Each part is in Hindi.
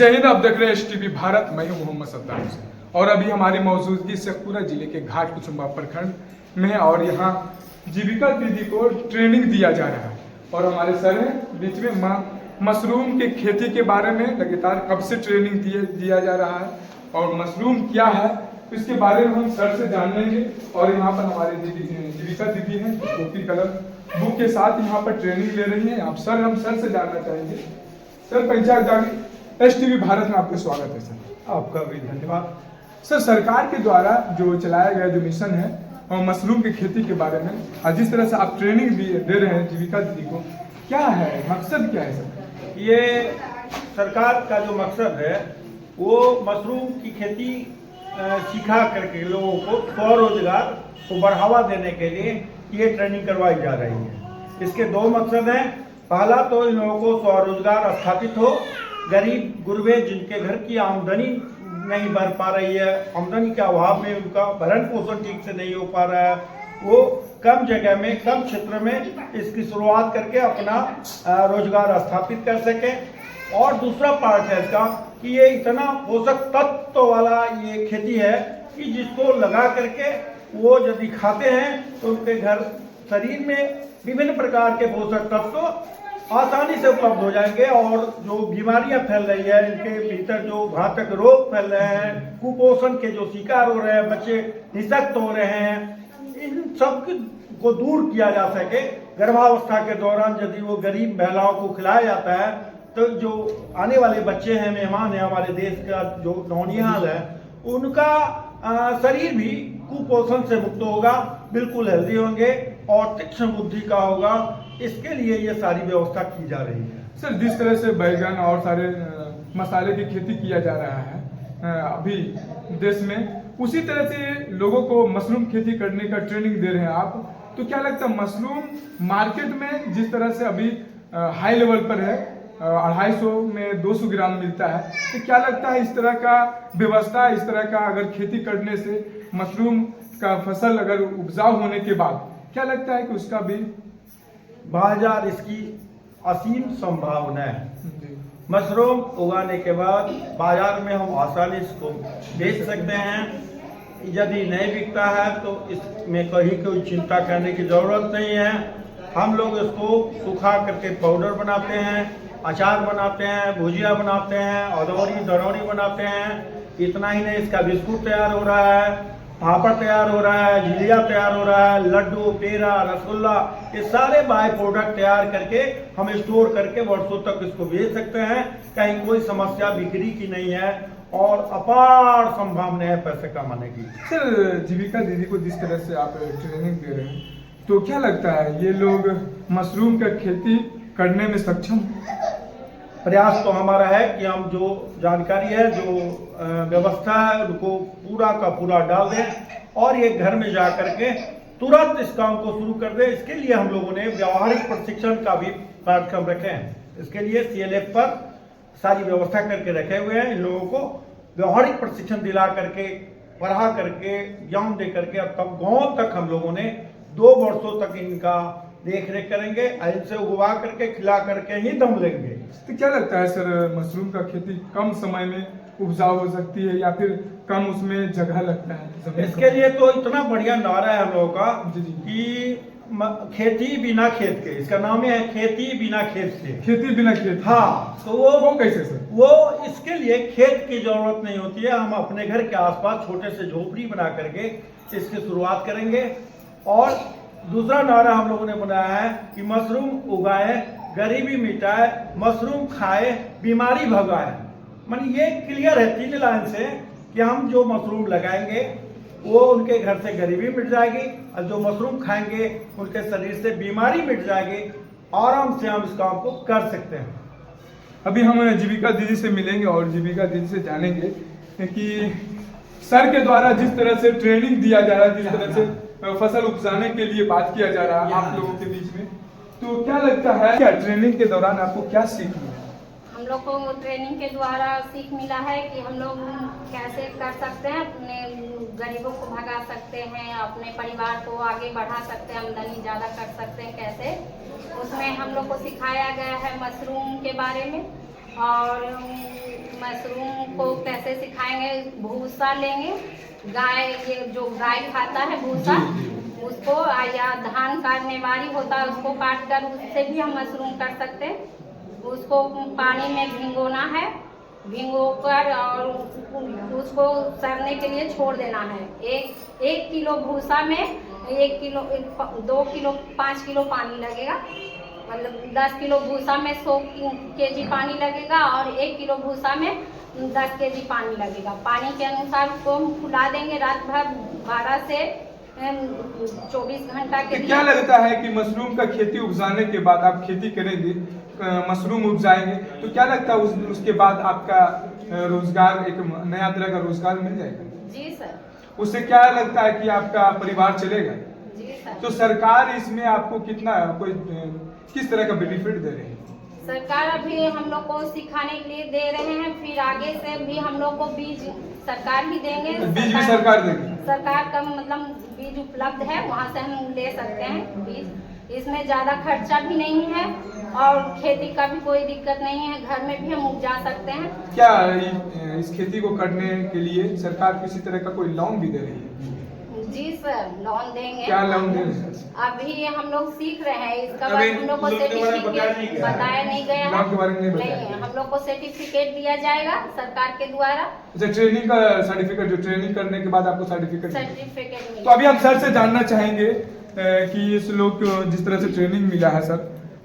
जय हिंद। आप देख रहे हैं एसटीवी भारत। मैं हूं मोहम्मद सत्तार हुसैन और अभी हमारी मौजूदगी शेखपुरा जिले के घाटकुसुम्भा प्रखंड में है और यहाँ जीविका दीदी को ट्रेनिंग दिया जा रहा है और हमारे सर हैं बीच में मशरूम की खेती के बारे में लगातार कब से ट्रेनिंग दिया जा रहा है और मशरूम क्या है इसके बारे में हम सर से जान लेंगे। और यहाँ पर हमारे जीविका दीदी हैं कॉपी कलम बुक के साथ यहाँ पर ट्रेनिंग ले रही हैं। हम सर से जानना चाहेंगे। सर पहचान एसटीवी भारत में आपका स्वागत है। सर आपका भी धन्यवाद। सर सरकार के द्वारा जो चलाया गया जो मिशन है और मशरूम की खेती के बारे में और जिस तरह से आप ट्रेनिंग दे रहे हैं जीविका दीदी को, क्या है मकसद, क्या है सर? ये सरकार का जो मकसद है वो मशरूम की खेती सिखा करके लोगों को स्वरोजगार को बढ़ावा देने के लिए ये ट्रेनिंग करवाई जा रही है। इसके दो मकसद हैं। पहला तो इन लोगों को स्वरोजगार स्थापित हो, गरीब गुरबे जिनके घर की आमदनी नहीं बढ़ पा रही है, आमदनी के अभाव में उनका भरण पोषण ठीक से नहीं हो पा रहा है, वो कम जगह में कम क्षेत्र में इसकी शुरुआत करके अपना रोजगार स्थापित कर सके। और दूसरा पार्ट है इसका कि ये इतना पोषक तत्व वाला ये खेती है कि जिसको लगा करके वो यदि खाते हैं तो उनके घर शरीर में विभिन्न प्रकार के पोषक तत्व आसानी से उपलब्ध हो जाएंगे और जो बीमारियां फैल रही है, इनके भीतर जो घातक रोग फैल रहे हैं, कुपोषण के जो शिकार हो रहे हैं, बच्चे निःशक्त हो रहे हैं, इन सब को दूर किया जा सके। गर्भावस्था के दौरान यदि वो गरीब महिलाओं को खिलाया जाता है तो जो आने वाले बच्चे हैं, मेहमान हैं, हमारे देश का जो नौनिहाल है, उनका शरीर भी कुपोषण से मुक्त होगा, बिल्कुल हेल्दी होंगे और तीक्ष्ण बुद्धि का होगा। इसके लिए ये सारी व्यवस्था की जा रही है। सर जिस तरह से बैगन और सारे मसाले की खेती किया जा रहा है अभी देश में, उसी तरह से लोगों को मशरूम खेती करने का ट्रेनिंग दे रहे हैं आप, तो क्या लगता है मशरूम मार्केट में जिस तरह से अभी हाई लेवल पर है 250 में 200 ग्राम मिलता है, तो क्या लगता है इस तरह का व्यवस्था, इस तरह का अगर खेती करने से मशरूम का फसल अगर उपजाऊ होने के बाद क्या लगता है कि उसका भी बाजार इसकी असीम संभावना है। मशरूम उगाने के बाद बाजार में हम आसानी से इसको बेच सकते हैं। यदि नहीं बिकता है तो इसमें कहीं कोई चिंता करने की ज़रूरत नहीं है। हम लोग इसको सुखा करके पाउडर बनाते हैं, अचार बनाते हैं, भुजिया बनाते हैं, अदौरी दरौरी बनाते हैं। इतना ही नहीं, इसका बिस्कुट तैयार हो रहा है, पापड़ तैयार हो रहा है, झिलिया तैयार हो रहा है, लड्डू, पेड़ा, रसगुल्ला, ये सारे बाय प्रोडक्ट तैयार करके हम स्टोर करके वर्षों तक इसको बेच सकते हैं। कहीं कोई समस्या बिक्री की नहीं है और अपार संभावना है पैसे कमाने की। सर जीविका दीदी को जिस तरह से आप ट्रेनिंग दे रहे हैं, तो क्या लगता है ये लोग मशरूम का खेती करने में सक्षम? प्रयास तो हमारा है कि हम जो जानकारी है, जो व्यवस्था है, उनको पूरा का पूरा डाल दें और ये घर में जा करके तुरंत इस काम को शुरू कर दें। इसके लिए हम लोगों ने व्यावहारिक प्रशिक्षण का भी कार्यक्रम रखे हैं। इसके लिए CLF पर सारी व्यवस्था करके रखे हुए हैं। इन लोगों को व्यावहारिक प्रशिक्षण दिला करके, पढ़ा करके, ज्ञान दे करके अब तक गाँव तक हम लोगों ने 2 वर्षों तक इनका देख रेख करेंगे। इनसे उगवा करके खिला करके ही दम लेंगे। तो क्या लगता है सर मशरूम का खेती कम समय में उपजाऊ हो सकती है या फिर कम उसमें जगह लगता है? इसके लिए तो इतना बढ़िया नारा है हम लोगों का कि खेती बिना खेत के, इसका नाम है खेती बिना खेत के। खेती बिना खेत? हाँ, तो वो कैसे सर? वो इसके लिए खेत की जरूरत नहीं होती है। हम अपने घर के आसपास छोटे से झोपड़ी बना करके इसकी शुरुआत करेंगे। और दूसरा नारा हम लोगों ने बनाया है कि मशरूम उगाए, गरीबी मिटाए, मशरूम खाए, बीमारी भगाए। मानी ये क्लियर है 3 लाइन से कि हम जो मशरूम लगाएंगे वो उनके घर से गरीबी मिट जाएगी और जो मशरूम खाएंगे उनके शरीर से बीमारी मिट जाएगी। आराम से हम इस काम को कर सकते हैं। अभी हम जीविका दीदी से मिलेंगे और जीविका दीदी से जानेंगे कि सर के द्वारा जिस तरह से ट्रेनिंग दिया जा रहा है, जिस तरह से फसल उपजाने के लिए बात किया जा रहा है आप लोगों के बीच में, तो क्या लगता है क्या ट्रेनिंग के दौरान आपको क्या सीख मिला? हम लोग को ट्रेनिंग के द्वारा सीख मिला है कि हम लोग कैसे कर सकते हैं, अपने गरीबों को भगा सकते हैं, अपने परिवार को आगे बढ़ा सकते हैं, आमदनी ज़्यादा कर सकते हैं कैसे। उसमें हम लोग को सिखाया गया है मशरूम के बारे में और मशरूम को कैसे सिखाएंगे, भूसा लेंगे, गाय, ये जो गाय खाता है भूसा, जी। उसको या धान काटने वाली होता है उसको काट कर उससे भी हम मशरूम कर सकते हैं। उसको पानी में भिगोना है, भिगोकर और उसको सड़ने के लिए छोड़ देना है। एक किलो भूसा में 1 किलो 2 किलो 5 किलो पानी लगेगा, मतलब 10 किलो भूसा में 100 केजी पानी लगेगा और 1 किलो भूसा में 10 केजी पानी लगेगा। पानी के अनुसार उसको हम फुला देंगे रात भर 12 से 24 घंटा के तो लिए। क्या लगता है कि मशरूम का खेती उपजाने के बाद आप खेती करेंगे, मशरूम उपजाएंगे, तो क्या लगता है उसके बाद आपका रोजगार, एक नया तरह का रोजगार मिल जाएगा? जी सर। उससे क्या लगता है कि आपका परिवार चलेगा? जी सर। तो सरकार इसमें आपको कितना कोई किस तरह का बेनिफिट दे रही है? सरकार अभी हम लोग को सिखाने के लिए दे रहे हैं, फिर आगे से भी हम लोग को बीज सरकार ही देंगे। बीज भी सरकार देगी? सरकार का मतलब बीज उपलब्ध है, वहाँ से हम ले सकते हैं बीज। इसमें ज़्यादा खर्चा भी नहीं है और खेती का भी कोई दिक्कत नहीं है, घर में भी हम उपजा सकते हैं। क्या इस खेती को करने के लिए सरकार किसी तरह का कोई लोन भी दे रही है? जी सर, लोन देंगे। क्या लोन दे रही है? अभी हम लोग सीख रहे हैं, इसका अभी बाद हम लोग को लोन के बारे में सर्टिफिकेट बताया नहीं गया लोन के बारे में नहीं है। बताया। नहीं, हम लोग को सर्टिफिकेट दिया जाएगा सरकार के द्वारा। अच्छा, ट्रेनिंग का सर्टिफिकेट, जो ट्रेनिंग करने के बाद आपको सर्टिफिकेट। सर्टिफिकेट तो अभी हम सर से जानना चाहेंगे कि इस लोग को जिस तरह से ट्रेनिंग मिला है सर,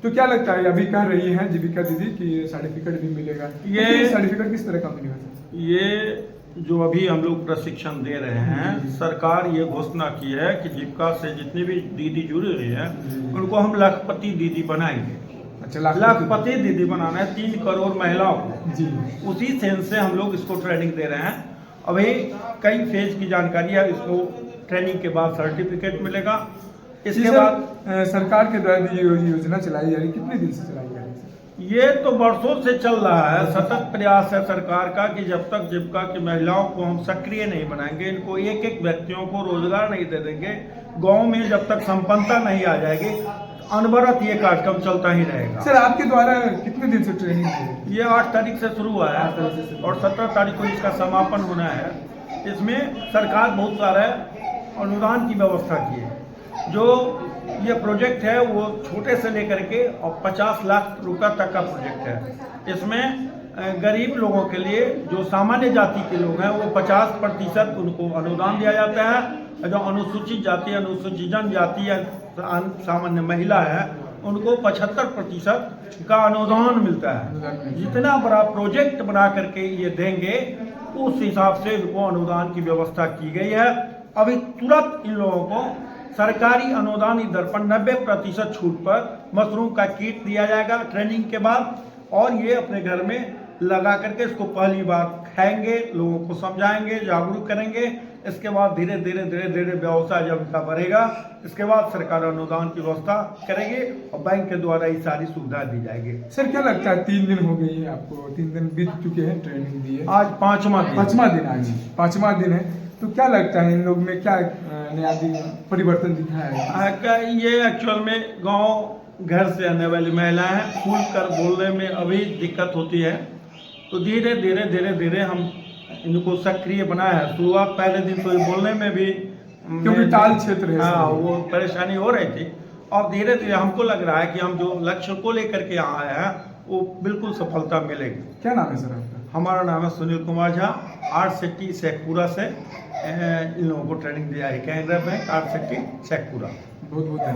तो क्या लगता है, अभी कह रही हैं जीविका दीदी कि सर्टिफिकेट भी मिलेगा, ये सर्टिफिकेट किस तरह का मिलेगा सर? ये जो अभी हम लोग प्रशिक्षण दे रहे हैं, सरकार ये घोषणा की है कि जीविका से जितनी भी दीदी जुड़ी हुई है उनको हम लाखपति दीदी बनाएंगे। अच्छा, लाखपति दीदी बनाना है 3 करोड़ महिलाओं को। जी। उसी सेंस से हम लोग इसको ट्रेनिंग दे रहे हैं। अभी कई फेज की जानकारी है, इसको ट्रेनिंग के बाद सर्टिफिकेट मिलेगा। इसके बाद सरकार के द्वारा ये योजना चलाई जा रही, कितने दिन से चलाई जा रही है? ये तो वर्षों से चल रहा है, सतत प्रयास है सरकार का कि जब तक जीविका की महिलाओं को हम सक्रिय नहीं बनाएंगे, इनको एक एक व्यक्तियों को रोजगार नहीं दे देंगे, गांव में जब तक संपन्नता नहीं आ जाएगी, अनवरत ये कार्यक्रम चलता ही रहेगा। सर, आपके द्वारा कितने दिन से ट्रेनिंग है? ये 8 तारीख से शुरू हुआ है और 17 तारीख को इसका समापन होना है। इसमें सरकार बहुत सारा अनुदान की व्यवस्था की है। जो ये प्रोजेक्ट है वो छोटे से लेकर के और 50 लाख रुपए तक का प्रोजेक्ट है। इसमें गरीब लोगों के लिए, जो सामान्य जाति के लोग हैं, वो 50% उनको अनुदान दिया जाता है। जो अनुसूचित जाति, अनुसूचित जनजाति या सामान्य महिला है, उनको 75% का अनुदान मिलता है। जितना बड़ा प्रोजेक्ट बना करके ये देंगे, उस हिसाब से इनको अनुदान की व्यवस्था की गई है। अभी तुरंत इन लोगों को सरकारी अनुदानित दर पर 90% छूट पर मशरूम का किट दिया जाएगा ट्रेनिंग के बाद, और ये अपने घर में लगा करके इसको पहली बार खाएंगे, लोगों को समझाएंगे, जागरूक करेंगे। इसके बाद धीरे धीरे व्यवसाय जब इनका बढ़ेगा, इसके बाद सरकार अनुदान की व्यवस्था करेगी और बैंक के द्वारा ये सारी सुविधा दी जाएगी। सर, क्या लगता है 3 दिन हो गई है आपको, 3 दिन बीत चुके हैं ट्रेनिंग दिए, आज 5वां दिन आज 5वां दिन है, तो क्या लगता है इन लोग में क्या नया परिवर्तन दिखाया है? ये एक्चुअल में गांव घर से आने वाली महिलाएं हैं, खुल कर बोलने में अभी दिक्कत होती है, तो धीरे धीरे हम इनको सक्रिय बनाए हैं। शुरुआत पहले दिन तो बोलने में भी, क्योंकि ताल क्षेत्र है, हाँ, वो परेशानी हो रही थी, और धीरे धीरे हमको लग रहा है कि हम जो लक्ष्य को लेकर के यहाँ आए हैं वो बिल्कुल सफलता मिलेगी। क्या नाम है सर आपका? हमारा नाम है सुनील कुमार झा, आर्ट सिटी शेखपुरा से इन लोगों को ट्रेनिंग दिया है। Canara bank, art city Sheikhpura. बहुत बहुत धन्यवाद।